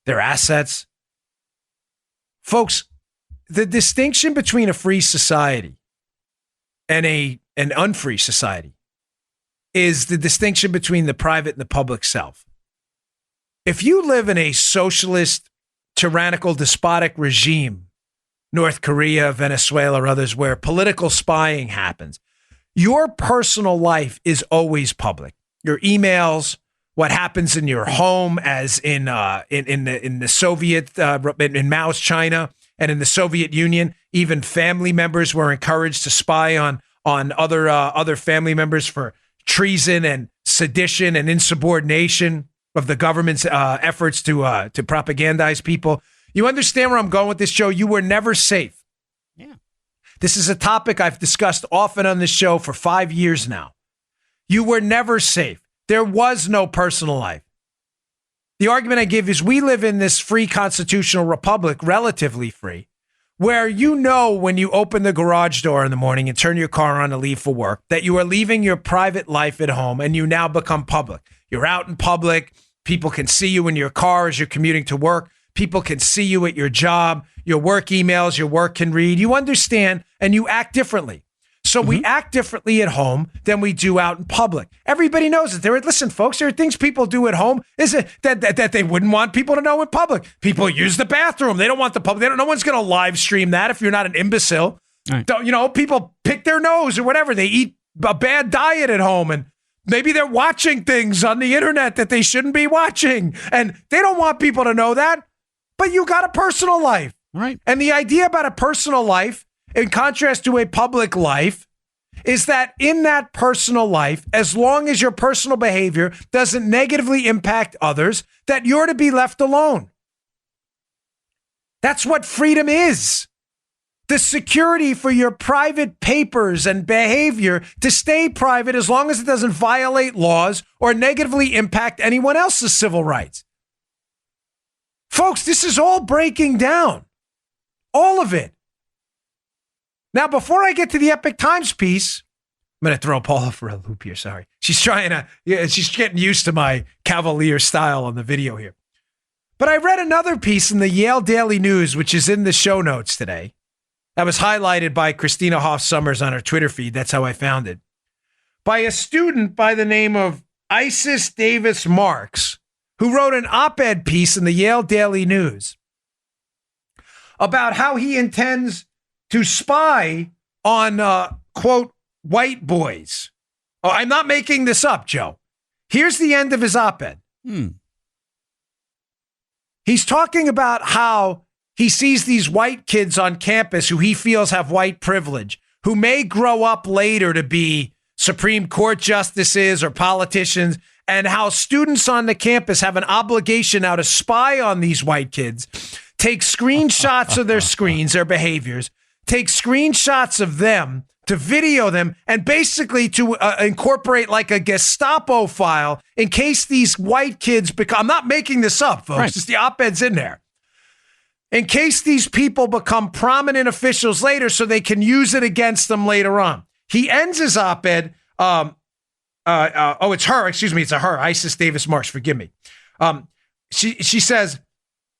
their assets. Folks, the distinction between a free society and an unfree society is the distinction between the private and the public self. If you live in a socialist, tyrannical, despotic regime, North Korea, Venezuela, or others, where political spying happens, your personal life is always public. Your emails, what happens in your home, as in the Soviet, in Mao's China and in the Soviet Union, even family members were encouraged to spy on other family members for treason and sedition and insubordination of the government's efforts to propagandize people. You understand where I'm going with this, Joe? You were never safe. Yeah. This is a topic I've discussed often on this show for 5 years now. You were never safe. There was no personal life. The argument I give is we live in this free constitutional republic, relatively free, where you know when you open the garage door in the morning and turn your car on to leave for work, that you are leaving your private life at home and you now become public. You're out in public. People can see you in your car as you're commuting to work. People can see you at your job, your work emails, your work can read. You understand, and you act differently. So we act differently at home than we do out in public. Everybody knows it. Listen, folks, there are things people do at home that they wouldn't want people to know in public. People use the bathroom. They don't want the public. No one's going to live stream that if you're not an imbecile. Right. People pick their nose or whatever. They eat a bad diet at home, and maybe they're watching things on the internet that they shouldn't be watching. And they don't want people to know that. But you got a personal life. Right. And the idea about a personal life, in contrast to a public life, is that in that personal life, as long as your personal behavior doesn't negatively impact others, that you're to be left alone. That's what freedom is. The security for your private papers and behavior to stay private as long as it doesn't violate laws or negatively impact anyone else's civil rights. Folks, this is all breaking down. All of it. Now, before I get to the Epic Times piece, I'm going to throw Paula for a loop here. Sorry. She's getting used to my cavalier style on the video here. But I read another piece in the Yale Daily News, which is in the show notes today. That was highlighted by Christina Hoff Sommers on her Twitter feed. That's how I found it. By a student by the name of Isis Davis Marks, who wrote an op-ed piece in the Yale Daily News about how he intends to spy on, quote, white boys. Oh, I'm not making this up, Joe. Here's the end of his op-ed. He's talking about how he sees these white kids on campus who he feels have white privilege, who may grow up later to be Supreme Court justices or politicians, and how students on the campus have an obligation now to spy on these white kids, take screenshots of their screens, their behaviors, take screenshots of them, to video them, and basically to incorporate like a Gestapo file in case these white kids become, I'm not making this up, folks, right. Just the op-ed's in there. In case these people become prominent officials later so they can use it against them later on. He ends his op-ed, it's her, excuse me, it's a her, Isis Davis Marks, forgive me. She says,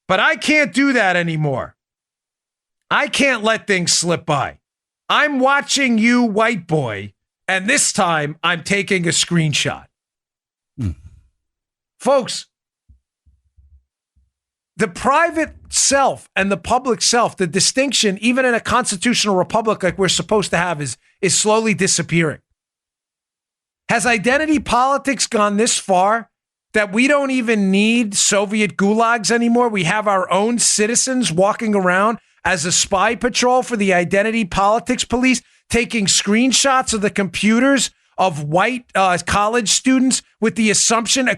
but I can't do that anymore. I can't let things slip by. I'm watching you, white boy, and this time I'm taking a screenshot. Folks, the private self and the public self, the distinction, even in a constitutional republic like we're supposed to have, is slowly disappearing. Has identity politics gone this far that we don't even need Soviet gulags anymore? We have our own citizens walking around as a spy patrol for the identity politics police, taking screenshots of the computers of white college students with the assumption,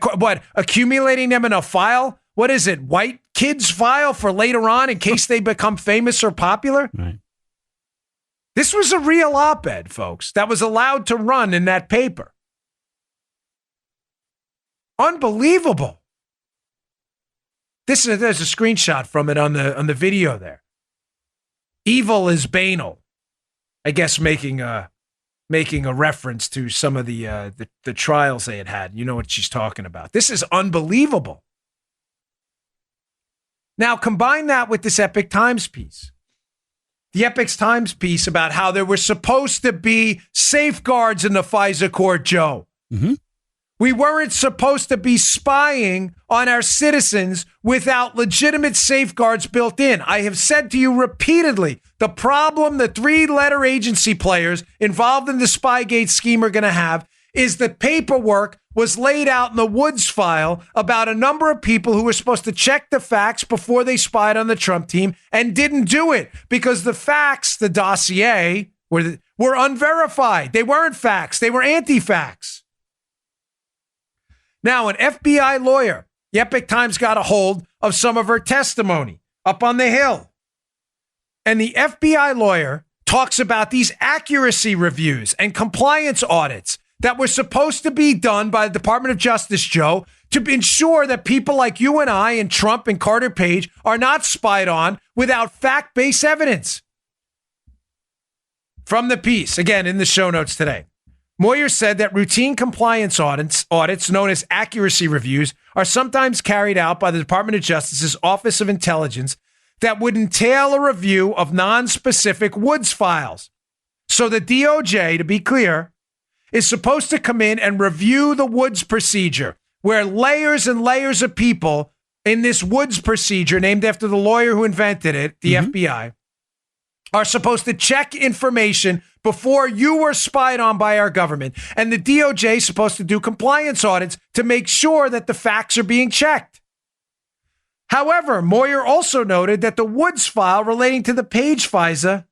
accumulating them in a file? What is it? White kids file for later on in case they become famous or popular? Right. This was a real op-ed, folks, that was allowed to run in that paper. Unbelievable. There's a screenshot from it on the video there. Evil is banal, I guess, making a reference to some of the trials they had. You know what she's talking about. This is unbelievable. Now, combine that with this Epic Times piece. The Epic Times piece about how there were supposed to be safeguards in the FISA court, Joe. Mm-hmm. We weren't supposed to be spying on our citizens without legitimate safeguards built in. I have said to you repeatedly, the problem the three-letter agency players involved in the Spygate scheme are going to have is the paperwork was laid out in the Woods file about a number of people who were supposed to check the facts before they spied on the Trump team and didn't do it because the facts, the dossier, were unverified. They weren't facts. They were anti-facts. Now, an FBI lawyer, the Epoch Times got a hold of some of her testimony up on the Hill. And the FBI lawyer talks about these accuracy reviews and compliance audits that were supposed to be done by the Department of Justice, Joe, to ensure that people like you and I and Trump and Carter Page are not spied on without fact-based evidence. From the piece, again, in the show notes today. Moyer said that routine compliance audits known as accuracy reviews are sometimes carried out by the Department of Justice's Office of Intelligence that would entail a review of non-specific Woods files. So the DOJ, to be clear, is supposed to come in and review the Woods procedure, where layers and layers of people in this Woods procedure, named after the lawyer who invented it, the FBI, are supposed to check information before you were spied on by our government. And the DOJ is supposed to do compliance audits to make sure that the facts are being checked. However, Moyer also noted that the Woods file relating to the Page FISA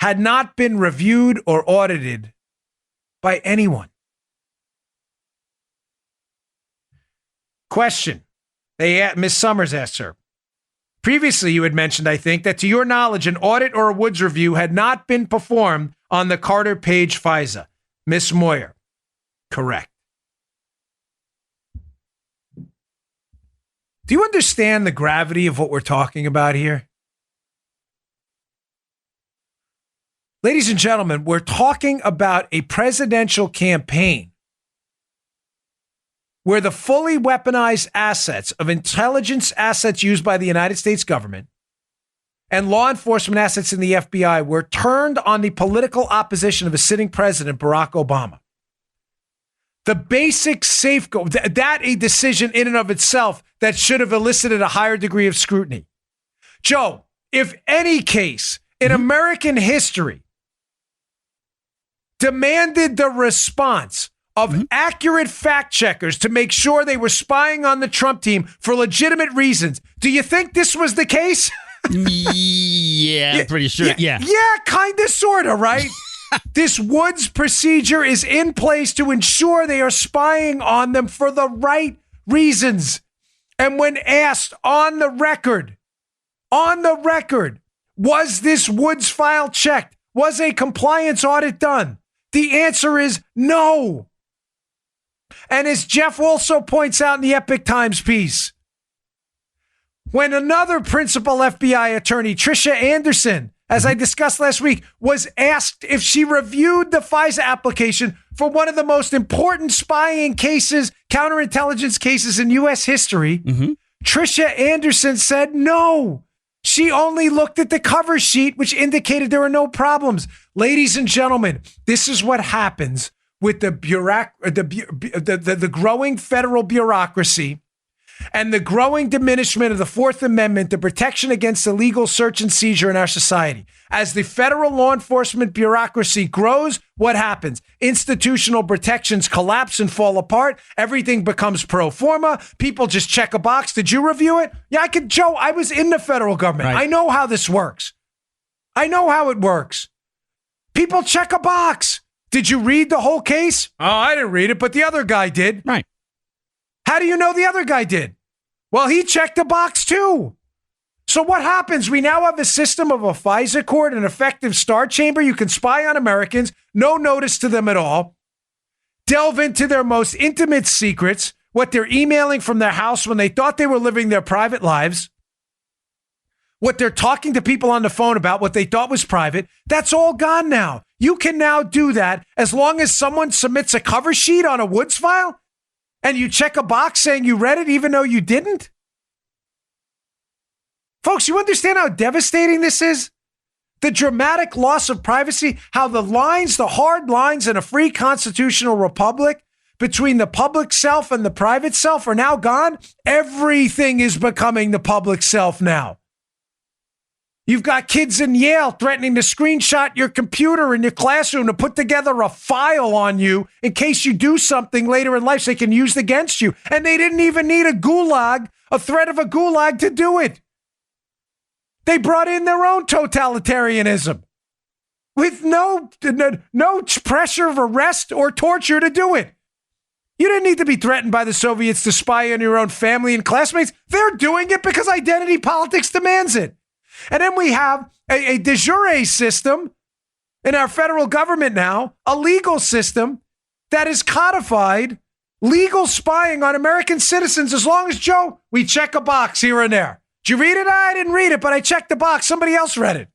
had not been reviewed or audited by anyone. Question. Ms. Summers asked her. Previously, you had mentioned, I think, that to your knowledge, an audit or a Woods review had not been performed on the Carter Page FISA. Ms. Moyer. Correct. Do you understand the gravity of what we're talking about here? Ladies and gentlemen, we're talking about a presidential campaign where the fully weaponized assets of intelligence assets used by the United States government and law enforcement assets in the FBI were turned on the political opposition of a sitting president, Barack Obama. The basic safeguard, that a decision in and of itself that should have elicited a higher degree of scrutiny. Joe, if any case in American history demanded the response of accurate fact checkers to make sure they were spying on the Trump team for legitimate reasons, do you think this was the case? Yeah, I'm pretty sure. Yeah, kind of, sort of, right? This Woods procedure is in place to ensure they are spying on them for the right reasons. And when asked on the record, was this Woods file checked? Was a compliance audit done? The answer is no. And as Jeff also points out in the Epoch Times piece, when another principal FBI attorney, Tricia Anderson, as I discussed last week, was asked if she reviewed the FISA application for one of the most important spying cases, counterintelligence cases in U.S. history, Tricia Anderson said no. She only looked at the cover sheet, which indicated there were no problems. Ladies and gentlemen, this is what happens with the growing federal bureaucracy and the growing diminishment of the Fourth Amendment, the protection against illegal search and seizure in our society. As the federal law enforcement bureaucracy grows, what happens? Institutional protections collapse and fall apart. Everything becomes pro forma. People just check a box. Did you review it? Yeah, Joe, I was in the federal government. Right. I know how this works. I know how it works. People check a box. Did you read the whole case? Oh, I didn't read it, but the other guy did. Right. How do you know the other guy did? Well, he checked a box too. So what happens? We now have a system of a FISA court, an effective star chamber. You can spy on Americans, no notice to them at all, delve into their most intimate secrets, what they're emailing from their house when they thought they were living their private lives, what they're talking to people on the phone about, what they thought was private. That's all gone now. You can now do that as long as someone submits a cover sheet on a Woods file and you check a box saying you read it even though you didn't. Folks, you understand how devastating this is? The dramatic loss of privacy, how the hard lines in a free constitutional republic between the public self and the private self are now gone. Everything is becoming the public self now. You've got kids in Yale threatening to screenshot your computer in your classroom to put together a file on you in case you do something later in life so they can use it against you. And they didn't even need a threat of a gulag to do it. They brought in their own totalitarianism with no pressure of arrest or torture to do it. You didn't need to be threatened by the Soviets to spy on your own family and classmates. They're doing it because identity politics demands it. And then we have a de jure system in our federal government now, a legal system that is codified legal spying on American citizens as long as, Joe, we check a box here and there. Did you read it? I didn't read it, but I checked the box. Somebody else read it.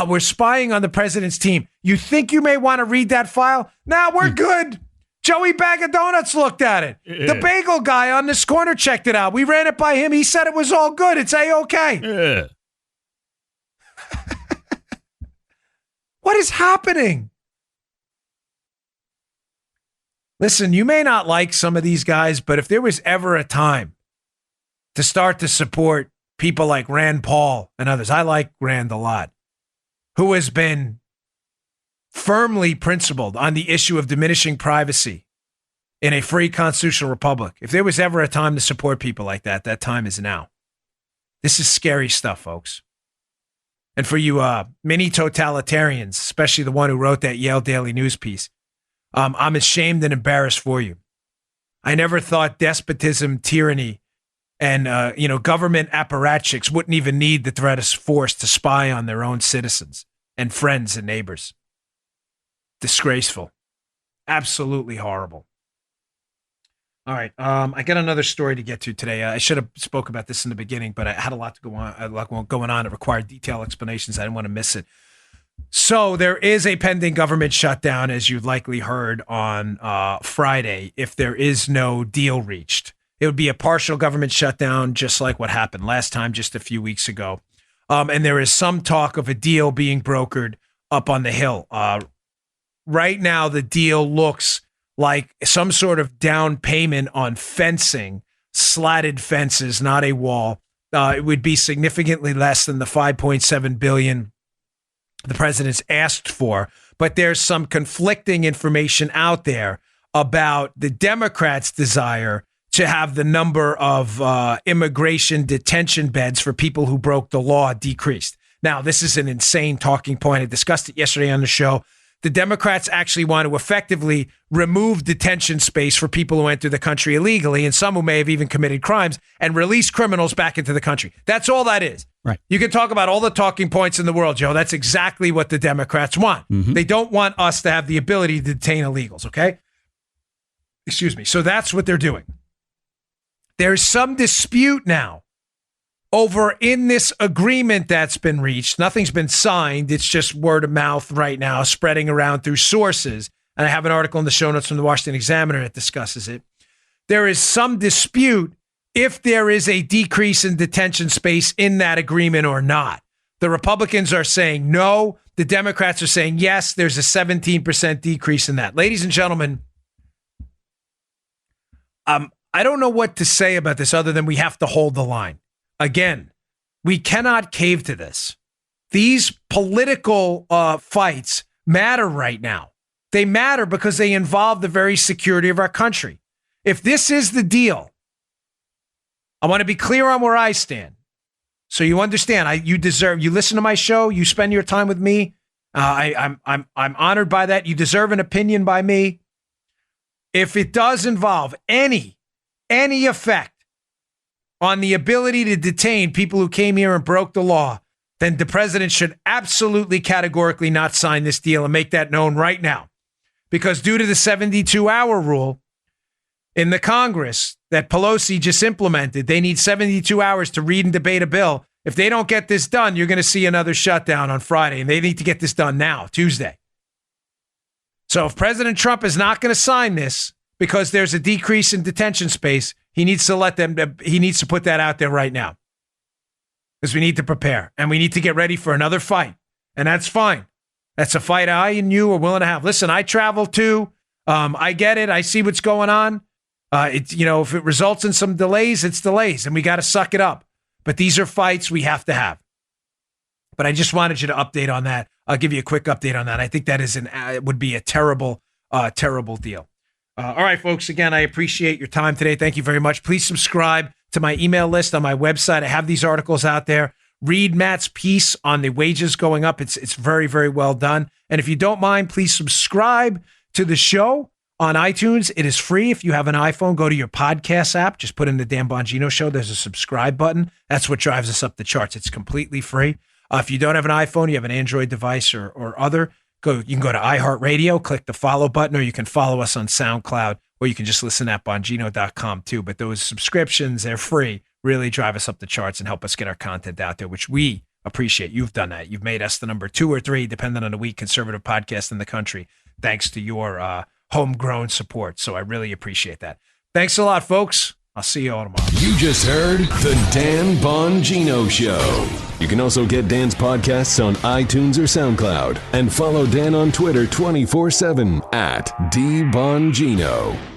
We're spying on the president's team. You think you may want to read that file? Nah, we're good. Joey Bag of Donuts looked at it. The bagel guy on this corner checked it out. We ran it by him. He said it was all good. It's A-okay. What is happening? Listen, you may not like some of these guys, but if there was ever a time to start to support people like Rand Paul and others, I like Rand a lot, who has been firmly principled on the issue of diminishing privacy in a free constitutional republic. If there was ever a time to support people like that, that time is now. This is scary stuff, folks. And for you mini totalitarians, especially the one who wrote that Yale Daily News piece, I'm ashamed and embarrassed for you. I never thought despotism, tyranny, and government apparatchiks wouldn't even need the threat of force to spy on their own citizens and friends and neighbors. Disgraceful. Absolutely horrible. All right. I got another story to get to today. I should have spoke about this in the beginning, but I had a lot going on. It required detailed explanations. I didn't want to miss it. So there is a pending government shutdown, as you've likely heard, on Friday, if there is no deal reached. It would be a partial government shutdown, just like what happened last time, just a few weeks ago. And there is some talk of a deal being brokered up on the Hill. Right now, the deal looks like some sort of down payment on fencing, slatted fences, not a wall. It would be significantly less than the $5.7 billion the president's asked for. But there's some conflicting information out there about the Democrats' desire to have the number of immigration detention beds for people who broke the law decreased. Now, this is an insane talking point. I discussed it yesterday on the show. The Democrats actually want to effectively remove detention space for people who enter the country illegally and some who may have even committed crimes and release criminals back into the country. That's all that is. Right. You can talk about all the talking points in the world, Joe. That's exactly what the Democrats want. Mm-hmm. They don't want us to have the ability to detain illegals, okay? Excuse me. So that's what they're doing. There's some dispute now over in this agreement that's been reached. Nothing's been signed. It's just word of mouth right now, spreading around through sources. And I have an article in the show notes from the Washington Examiner that discusses it. There is some dispute if there is a decrease in detention space in that agreement or not. The Republicans are saying no. The Democrats are saying yes. There's a 17% decrease in that. Ladies and gentlemen, I don't know what to say about this other than we have to hold the line. Again, we cannot cave to this. These political fights matter right now. They matter because they involve the very security of our country. If this is the deal, I want to be clear on where I stand. So you understand, you listen to my show, you spend your time with me. I'm honored by that. You deserve an opinion by me. If it does involve any effect on the ability to detain people who came here and broke the law, then the president should absolutely categorically not sign this deal and make that known right now. Because due to the 72-hour rule in the Congress that Pelosi just implemented, they need 72 hours to read and debate a bill. If they don't get this done, you're going to see another shutdown on Friday, and they need to get this done now, Tuesday. So if President Trump is not going to sign this because there's a decrease in detention space, he needs to put that out there right now. because we need to prepare and we need to get ready for another fight. And that's fine. That's a fight I and you are willing to have. Listen, I travel too. I get it. I see what's going on. If it results in some delays, it's delays, and we got to suck it up. But these are fights we have to have. But I just wanted you to update on that. I'll give you a quick update on that. I think that would be a terrible, terrible deal. All right, folks. Again, I appreciate your time today. Thank you very much. Please subscribe to my email list on my website. I have these articles out there. Read Matt's piece on the wages going up. It's very, very well done. And if you don't mind, please subscribe to the show on iTunes. It is free. If you have an iPhone, go to your podcast app. Just put in the Dan Bongino Show. There's a subscribe button. That's what drives us up the charts. It's completely free. If you don't have an iPhone, you have an Android device or other, you can go to iHeartRadio, click the follow button, or you can follow us on SoundCloud, or you can just listen at Bongino.com too. But those subscriptions, they're free, really drive us up the charts and help us get our content out there, which we appreciate. You've done that. You've made us the number 2 or 3, depending on the week, conservative podcast in the country, thanks to your homegrown support. So I really appreciate that. Thanks a lot, folks. I'll see you all tomorrow. You just heard the Dan Bongino Show. You can also get Dan's podcasts on iTunes or SoundCloud and follow Dan on Twitter 24/7 at DBongino.